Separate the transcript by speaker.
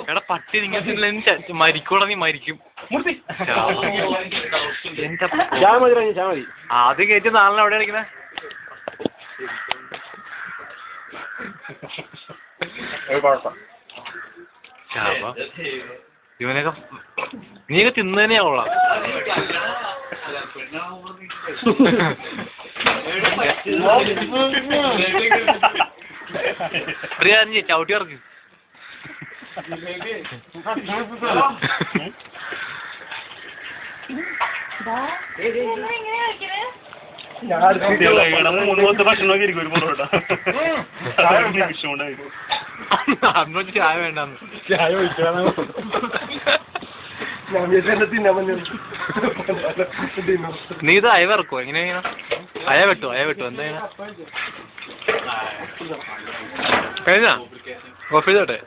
Speaker 1: എടാ പട്ടി നിങ്ങൾ മരിക്കൂടാ, നീ മരിക്കും. ആദ്യം കയറ്റി നാളെ എവിടെ കളിക്കണേ? ഇവനൊക്കെ നീയൊക്കെ തിന്നു തന്നെയാവുള്ള. പ്രിയ ചവിട്ടി ഇറക്ക്.
Speaker 2: ഭക്ഷണമൊക്കെ ഇരിക്കും ഒരു പൊറോട്ട.
Speaker 1: അന്നൊരു ചായ വേണ്ടെന്ന്. ചായ നീ ഇത് അയവ് ഇറക്കോ? എങ്ങനെയാ അയ വെട്ടോ എന്താ കഴിഞ്ഞാ ഓഫ് ചെയ്തോട്ടെ.